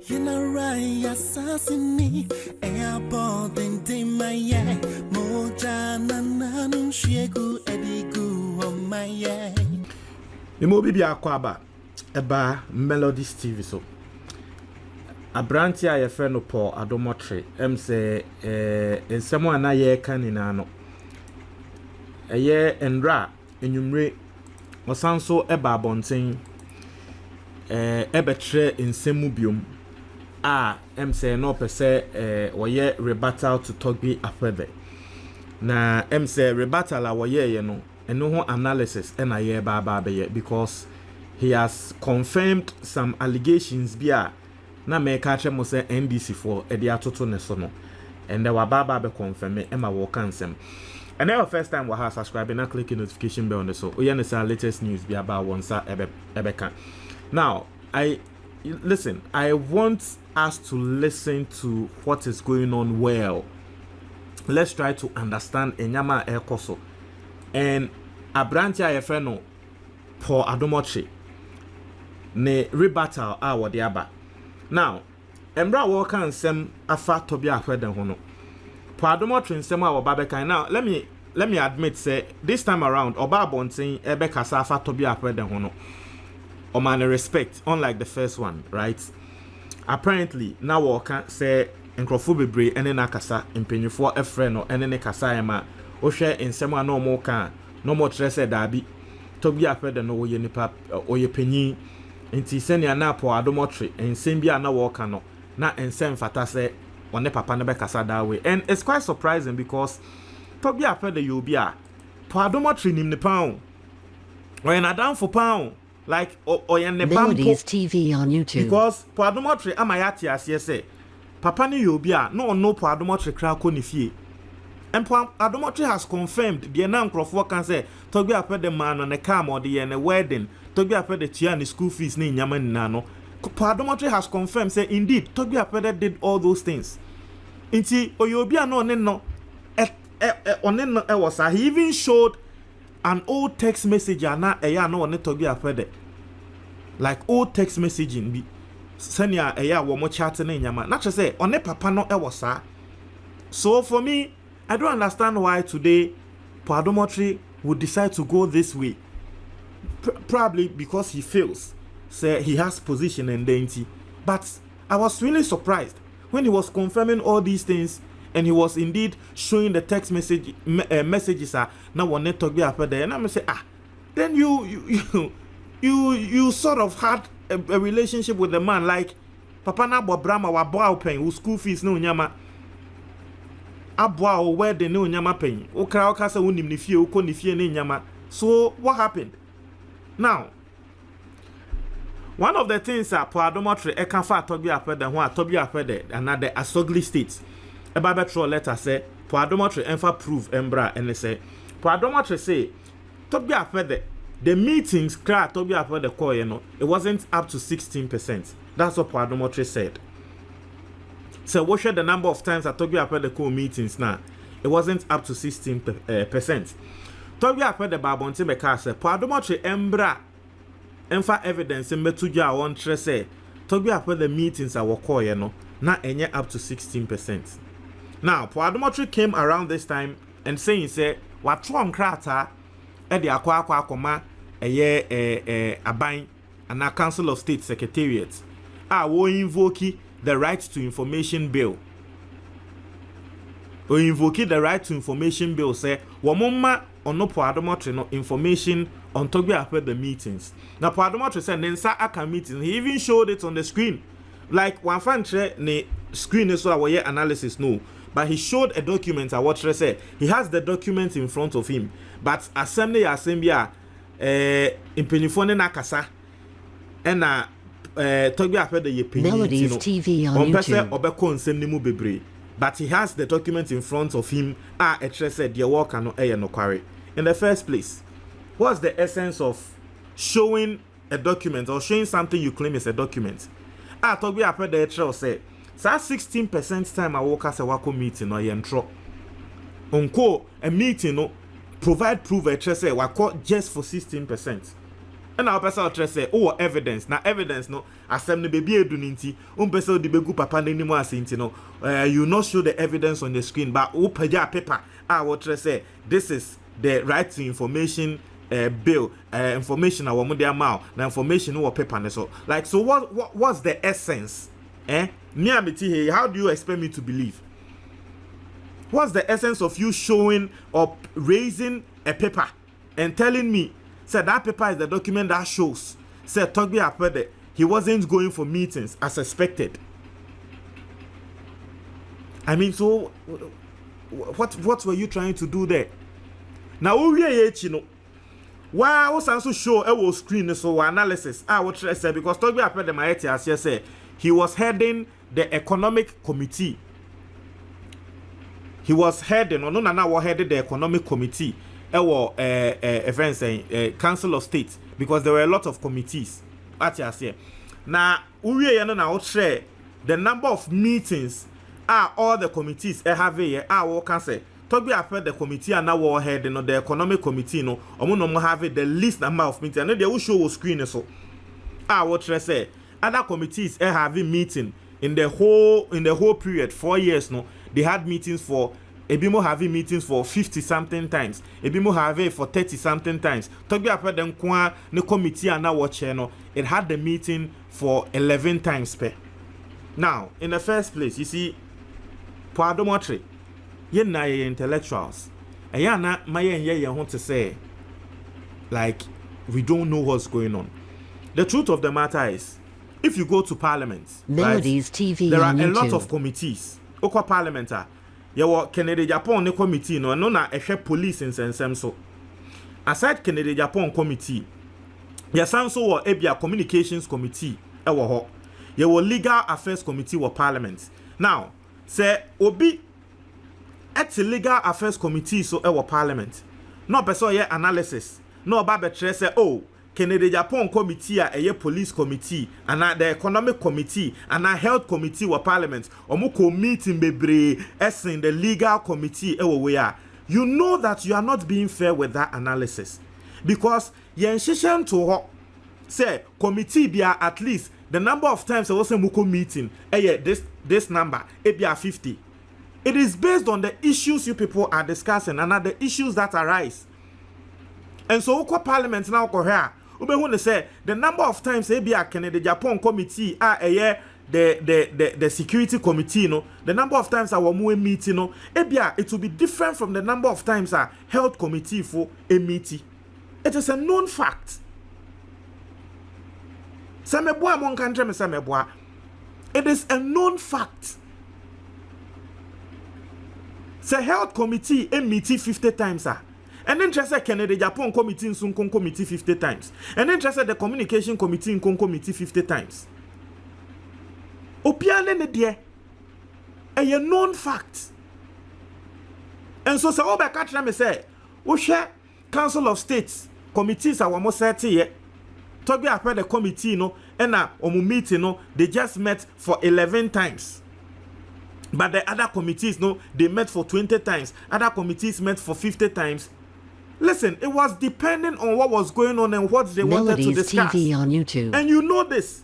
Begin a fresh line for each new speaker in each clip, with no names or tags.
You know right, assassinate. Airport and Timaya. Moja nananum shegu edigu on my eye.
The movie Akwaba eba Melodies TV so. Abranti a yefe no Paul Adom Otchere say ensemo ana ye ka nina no. Eye enra enwumre osanso eba abonten ebetre ensemu biom a say no pese woye rebuttal to Togbe Afede. Na say rebuttal a woye ye no eno ho analysis na ye ba be because he has confirmed some allegations bia na me ka che mo se NDC for e dia toto ne so no and wa ba be confirm e ma wo kan sem and now first time we have subscribing and click the notification bell on the so we are the latest news bia ba wonsa ebe kan. Now I want us to listen to what is going on well. Let's try to understand enyama ekoso and abranti ayefe no for Adom Otchere ne rebuttal a wode aba. Now embra wo kan sem afa Togbe Afede ho no for Adom Otchere nsem a wo ba be kan. Now let me admit say this time around oba bonten ebe kasa afa Togbe Afede ho no o man respect unlike the first one, right? Apparently now wo kan say enkrofo bebre ene na kasa empenyefo efre no ene ne kasa ema o hwe nsem a no mo kan no mo tre say dabi Togbe Afede no wo ye nipa o ye panyin nti senia na po Adom Otchere ensem bia na wo ka no na ensem fata se one papa ne be kasa that way. And it's quite surprising because Togbe Afede you be a po Adom Otchere nim ne pound when Adam for pound like oyen ne
Melodies TV on YouTube
because po Adom Otchere amayati ase say papa ne you be a no po Adom Otchere kra ko ne fie. And Adom Otchere has confirmed the nkrofo can say Togbe Afede man on a car or the wedding Togbe Afede tia ni school fees ni nyama nina no. Adom Otchere has confirmed say indeed Togbe Afede did all those things. Inti oyobia no was he even showed an old text message na eya no one Togbe Afede. Like old text messaging bi senia eya wo mo chat na nyama. Na say one papa no was. So for me I don't understand why today Adom Otchere would decide to go this way. Probably because he feels say he has position and dainty. But I was really surprised when he was confirming all these things and he was indeed showing the text messages now one Togbe Afede, and I'm say then you sort of had a relationship with the man like papa na bo brama wa bo pen who school fees no nyama abwa o wedding no nyama pen o kra o kasa wonim ne fie o ko ne fie ne nyama. So what happened? Now one of the things that Adom Otchere e kan fa Togbe Afede ho Togbe Afede another asogly states eba betro letter say Adom Otchere enfa prove embra and say Adom Otchere say Togbe Afede the meetings cra Togbe Afede call you know it wasn't up to 16%. That's what Adom Otchere said. So what share the number of times that Togbe Afede call meetings now it wasn't up to 16%. Togbe Afede babonte be ka say Adom Otchere embra enfa evidence metuja won tre say Togbe Afede meetings a wo call you know na enye up to 16%. Now Adom Otchere came around this time and saying say what tron krata e de akoma aban and a Council of State Secretariat wo invoke the right to information bill. O invoke the right to information bill say womma ono Adom Otchere no information on Togbe Afede meetings. Now Adom Otchere said nensa aka meeting he even showed it on the screen. Like one fan ne screen so our analysis no, but he showed a document. What say he has the document in front of him, but assembly impenifone na kasa ena Togbe Afede ye penny
Melodies TV on YouTube
obeko nsem ni mu bebre, but he has the document in front of him said the work no no quarry. In the first place, what's the essence of showing a document or showing something you claim is a document? Togbe Afede say sa 16% time I walk as a wako meeting or yentro unko a meeting no provide proof say wako just for 16%. And our person will say, oh, evidence. Now, evidence, no, asem ne baby edu ninti, person di begu papa ne ni mo asinti no. You not show the evidence on the screen, but peja paper. What say, this is the right to information bill, information our mo dia ma, na information or paper ne so. Like, so what's the essence? How do you expect me to believe? What's the essence of you showing or raising a paper and telling me? Said that paper is the document that shows. Said Togbe Afede, he wasn't going for meetings as expected. I mean, so what were you trying to do there? Now we you know. Why was also show a screen so analysis? I would say because Togbe Afede my as you say he was heading the economic committee. He was heading, no, headed the economic committee. Events Council of State, because there were a lot of committees. Now, the number of meetings all the committees have here. Can say Togbe Afede the committee and now head the economic committee no have the least number of meetings. I know they will show screen so. What say other committees having meeting in the whole period 4 years no. They had meetings for Ebimo having meetings for 50 something times. Ebimo have it for 30 something times. Togbe Afede nkwa ne committee and now watch no. It had the meeting for 11 times per. Now, in the first place, you see, for Adom Otchere, ye na ye intellectuals. And ya na maye ye want to say, like, we don't know what's going on. The truth of the matter is, if you go to Parliament,
Melodies TV
there are
on
a
YouTube.
lot of committees. Okwa Parliament Yawo Kennedy Japan ne committee no na ehwe police nsensem so. Aside Kennedy Japan committee, yasan so wo ebia communications committee ewo ho. Yawo legal affairs committee wo parliament. Now, say obi at legal affairs committee so ewo parliament. No person ye analysis. No ba betre say oh Kennedy Japan committee a police committee and the economic committee and health committee wa parliament omuko meeting bebre as in the legal committee you know that you are not being fair with that analysis because yen shishen to say committee bia at least the number of times I was a muko meeting this number bia 50. It is based on the issues you people are discussing and the issues that arise. And so Parliament now here we want to say the number of times ABA Kennedy Japan committee the security committee no the number of times our meeting no ABA it will be different from the number of times health committee for a meeting. It is a known fact. It is a known fact. Say health committee a meeting 50 times and then just Kennedy Japan committee in Sunkon committee 50 times. And then just the communication committee in Kon committee 50 times. Opiane ne die a known fact. And so say oba catch me say, we share Council of States committees are almost 30 ye. Togbe Afede the committee no and omu meeting no they just met for 11 times. But the other committees no they met for 20 times. Other committees met for 50 times. Listen, it was depending on what was going on and what they wanted to discuss.
TV on YouTube.
And you know this.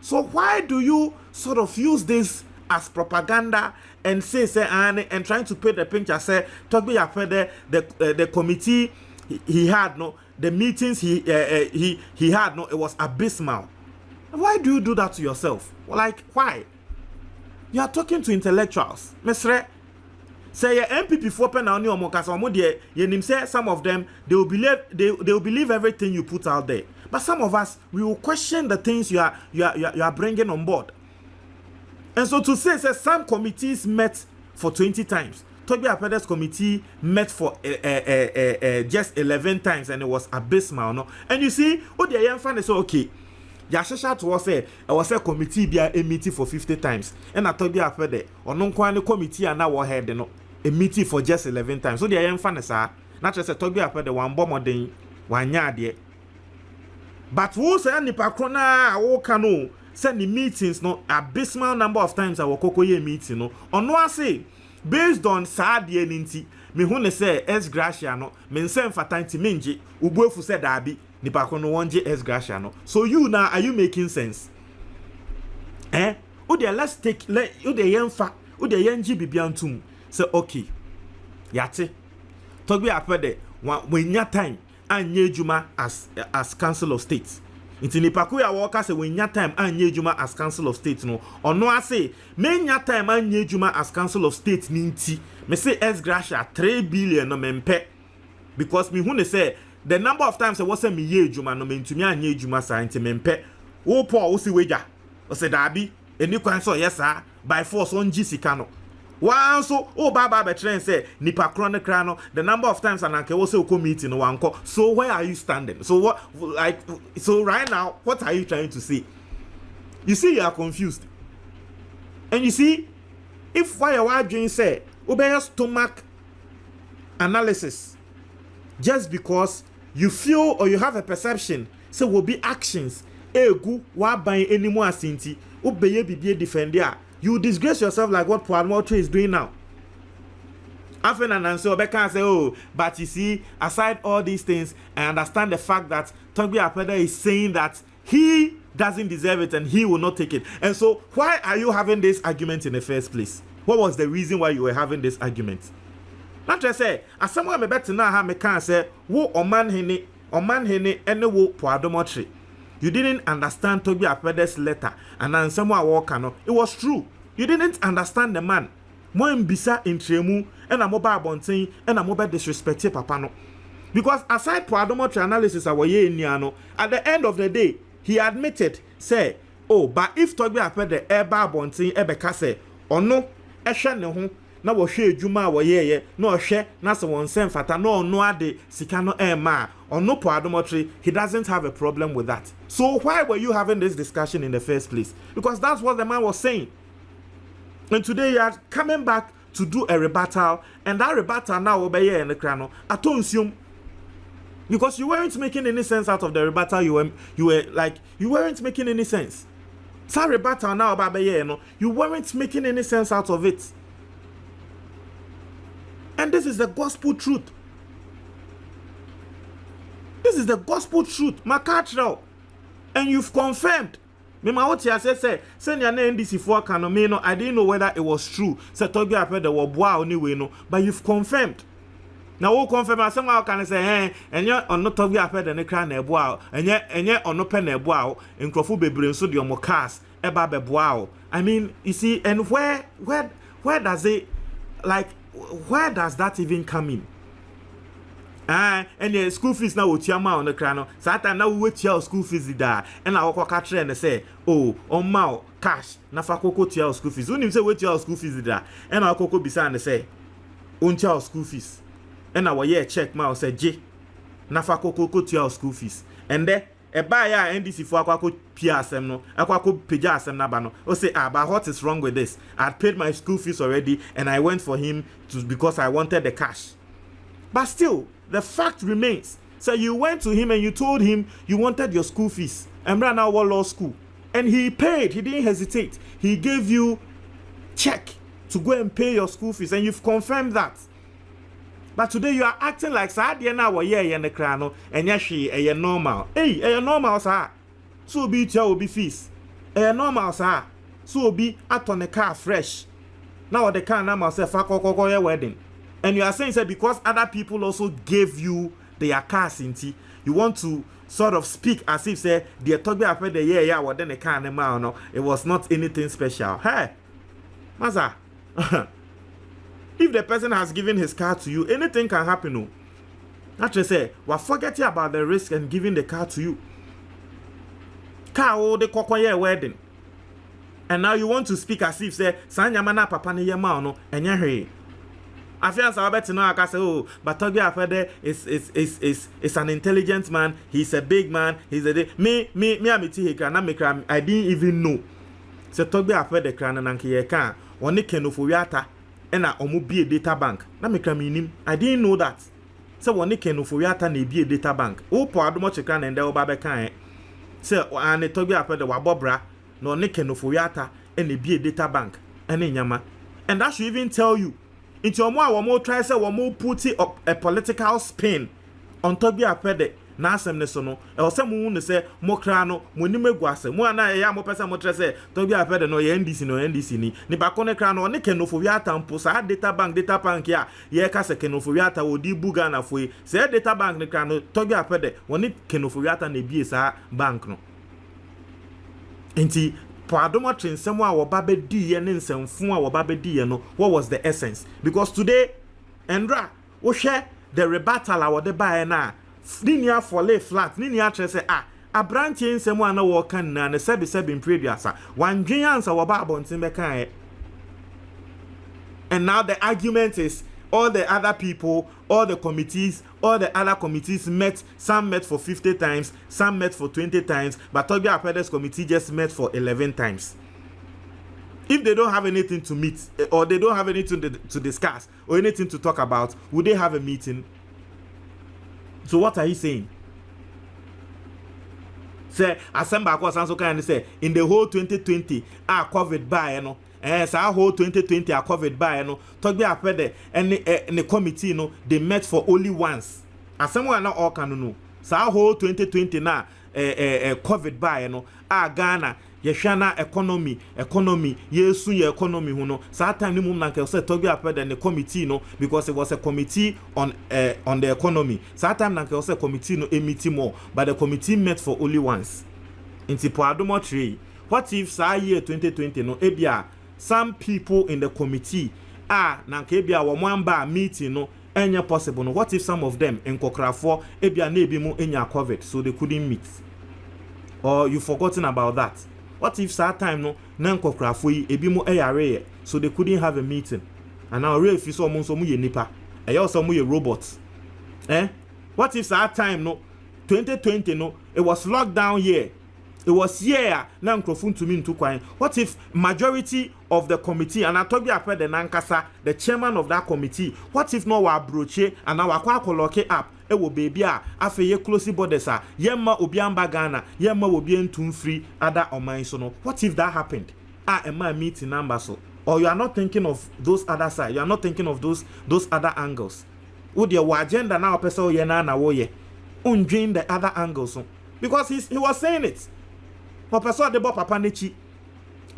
So why do you sort of use this as propaganda and say and trying to put the picture say Togbe Afede the committee he had no the meetings he had no it was abysmal. Why do you do that to yourself? Like why? You are talking to intellectuals. Mesre say MPP for pen on your mokasa omodie yenim say some of them they will believe everything you put out there. But some of us we will question the things you are bringing on board. And so to say some committees met for 20 times. Togbe Afede's committee met for just 11 times and it was abysmal no. And you see, oh the young fan is okay. Yashasha to say I was a committee be a meeting for 50 times. And I Togbe Afede or non kwani committee and now head no a meeting for just 11 times. So the young fan is not just a Togbe Afede one bomb day one yard. But who say any pakrona o kanu send the meetings no abysmal number of times I will cocoye meeting no. On one say based on sad ninti me hu ne say S gracia no me nsem fatanti menje ubuefu say dabi nipa ko no wonje S gracia no. So you now are you making sense? Let's take yenfa yenji bibiantum say okay yate Togbe Afede when nya time anye juma as council of state nti nipa ko ya woka say when nya time anye juma as council of state no ono ase me nya time anye juma as council of state ni nti me say S gracia 3 billion no mempe because me hu ne say the number of times I was say me ye juma no me ntumi anye juma sa nti mempe wo Paul wo si weja o say dabi eni kwan so yes sir by force on sika no one so baba be train say nipa chronic crano the number of times ananke wo say ko meeting no wanko. So where are you standing? So what so right now what are you trying to say? You see you are confused. And you see if why you are doing say obey stomach analysis just because you feel or you have a perception say will be actions egu wa ban anymore asinti obey bibie defend there. You disgrace yourself like what Adom Otchere is doing now. After and answer, Obeka say, oh, but you see, aside all these things, I understand the fact that Togbe Afede is saying that he doesn't deserve it and he will not take it. And so, why are you having this argument in the first place? What was the reason why you were having this argument? Not just say, as someone may better now have me can say, wo oman hene, and wo Adom Otchere. You didn't understand Togbe Afede's letter and then someone walk no. It was true. You didn't understand the man. Mo mbisa intremu and a mobile bonting and a mobile disrespect papa no. Because aside for Adom Otchere analysis awoye niano, at the end of the day, he admitted, say, oh, but if Togbe Afede eba bonting ebeka say, ono ehwe ne ho na wo hwe adwuma awoye na ohwe na se won sem fata na ono ade sika no ema ono po Adom Otchere, he doesn't have a problem with that. So why were you having this discussion in the first place? Because that's what the man was saying. And today you are coming back to do a rebuttal, and that rebuttal now obey in the crano atonsium. Because you weren't making any sense out of the rebuttal. You weren't making any sense. So rebuttal now about you weren't making any sense out of it. And this is the gospel truth. This is the gospel truth. Makachro. And you've confirmed. Me ma what you say send your name NDC for can me no. I didn't know whether it was true. Say Togbe Afede wo boa anyway no. But you've confirmed. Now who confirm as someone can say enye ono Togbe Afede ne kra na eboa enye ono pe na eboa nkrofo bebre nso de omo cars eba beboa. I mean, you see, and where does it, like, where does that even come in? And the school fees now with your on the crano. Satan now wait your school fees there. And I walk catch and say, oh, on mao cash. Nafa koko to your school fees. When you say wait your school fees there, and I koko beside and say, on your school fees. And our year check mao say J. Nafa koko to your school fees. And there a buyer NDC for aqua PSM no, aqua PJSM nabano. Or say, but what is wrong with this? I paid my school fees already, and I went for him because I wanted the cash. But still, the fact remains. So you went to him and you told him you wanted your school fees and ran out law school. And he paid. He didn't hesitate. He gave you check to go and pay your school fees. And you've confirmed that. But today you are acting like Sadiana were in the crano and yashi a normal. Hey, a normal sir. So be your be fees. A normal sir. So be out on the car fresh. Now the car now myself a wedding. And you are saying that because other people also gave you their cars into, you want to sort of speak as if say the Togbe Afede yeah what then the car no, it was not anything special. Hey, Maza, if the person has given his car to you, anything can happen. No, not just say we're forgetting about the risk and giving the car to you. Car oh the kokoye wedding, and now you want to speak as if say Sanyamana papa ni yema no enye. I feel so better now. I can say, oh, but Togbe Afede is an intelligent man. He's a big man. He's a me. I didn't even know. So Togbe Afede krana nanke can one can for yata and a be a data bank. Na me kraminim. I didn't know that. So one can for yata ne be a data bank. Oh, po Adom Otchere can and there babe can. So and Togbe Afede wa bobra no ne can for yata and be a data bank. And nyama. And that should even tell you. Into omo try say omo put a political spin on Togbe Afede na asem ne so no e o se mu ne se mo kra no mo ni megu ase mo ana ya mo pese mo tre se Togbe Afede no ye NDC ni ni ba ko ne kra no ne kenofo wi atampo sa data bank ya ye ka se kenofo wi ata odi buga na foi se data bank ne kra no Togbe Afede woni kenofo wi ata na bie sa bank no enti po Adom Otchere nsem a wo ba be di ye ne nsemfo a wo ba be di ye no what was the essence because today Endra wo hwe the rebuttal a wo de ba na Ninia for lay flat, Ninia say a branch in someone walk and a sebi in previous one giants our babons in the and now the argument is all the other people, all the committees, all the other committees met, some met for 50 times, some met for 20 times, but Togbe Afede's committee just met for 11 times. If they don't have anything to meet, or they don't have anything to discuss, or anything to talk about, would they have a meeting? So what are you saying? Say Asemba ko sanso kan say in the whole 2020 COVID by no sa whole 2020 COVID by no Togbe Afede and the committee no they met for only once. Asemwa na all kan no sa whole 2020 na COVID by no Ghana Yeshana economy yesu ye economy hu no sa time ni mum na nke say Togbe Afede and the committee no because it was a committee on the economy sa time na nke say committee no meeting more but the committee met for only once inti po Adom Otchere what if sa year 2020 no ebia some people in the committee na nke ebia wo mo amba meeting no enya possible no what if some of them in Kokrafo ebia na ebi mu enya COVID so they couldn't meet or you forgotten about that. What if that time no nankokrafo yi ebi mo eyare so they couldn't have a meeting and now real fi so mo ye nipa e also mo ye robots what if that time no 2020 no it was lockdown year it was year nankrofo ntumi ntu kwan what if majority of the committee and Togbe Afede nankasa the chairman of that committee what if no wa broche and now akwa lock up ewo baby a afa ye close borders a yemma obi amba Ghana yemma obi entum free other oman so no what if that happened ema meeting number so or you are not thinking of those other side you are not thinking of those other angles wo de wa agenda na opese ye na wo ye undwin the other angles so because he was saying it opese de bo papa nechi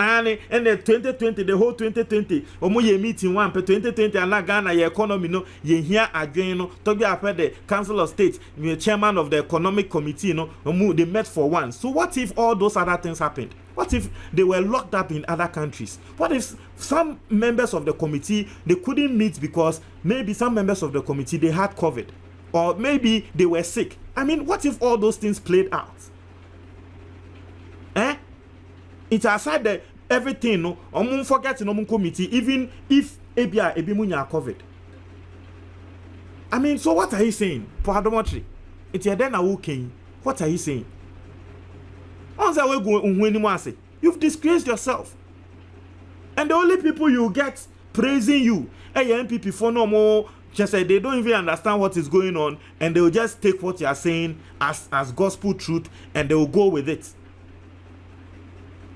and in the 2020 the whole 2020 omo ye meeting one per 2020 and Ghana ye economy no ye here adwen no Togbe Afede council of state the chairman of the economic committee no omo they met for one so what if all those other things happened what if they were locked up in other countries what if some members of the committee they couldn't meet because maybe some members of the committee they had COVID or maybe they were sick I mean what if all those things played out it's aside the everything no forget no committee even if ebia ebimunya COVID I mean so what are you saying for Adom Otchere it's then na okay what are you saying once we go unwenimu ase you've disgraced yourself and the only people you get praising you MPP for no more just say they don't even understand what is going on and they will just take what you are saying as gospel truth and they will go with it.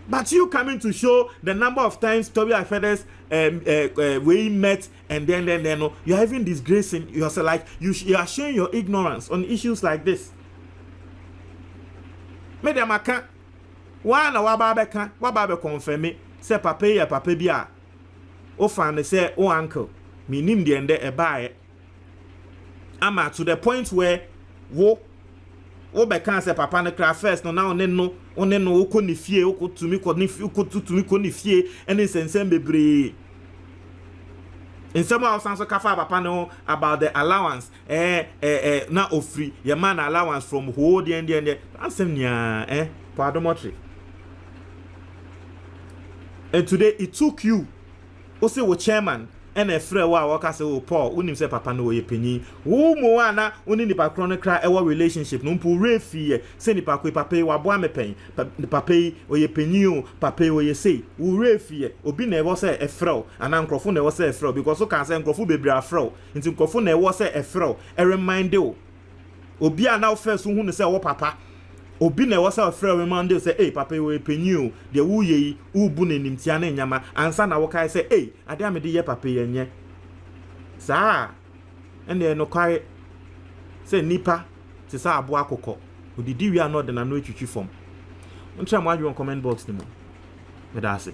But you coming to show the number of times Togbe Afede's we met and then you are even disgracing yourself like you are showing your ignorance on issues like this. Me dem aka wa na wa ba be confirm say papa bia o fan say o uncle me nim de ende e baaye ama to the point where wo be kan say papa na cry first no now no ko ni fie o ko tumi ko ni fie ene sensem bebre in some house so kafa papa no about the allowance na ofri your man allowance from whole the end ansem nia for Adom Otchere and today it took you o say wo chairman and a friend wa waka say o Paul unim say papa no ye penyi wo mo ana oni ni pa kron kra e relationship no mpu refi say ni pa ko papa wa bo amepen papa o ye penyi o papa o ye say wo refi obi na e wo say e frɛ ana nkrofo na e wo say e frɛ because so kan say nkrofo bebre afrɛ nti nkrofo na e wo say e frɛ e remind o obi ana wo first hu ne say wo papa obi na wasa afra remind say hey papa we penyi o de wo ye u bu na nimtia na nyama ansa na wo kai say hey ade amede ye papa ye nye saa ene no kware se nipa te sa abo akokɔ odidi wi anɔ de na no etwitwi fam ntra mo adwo comment box ni mo me da ase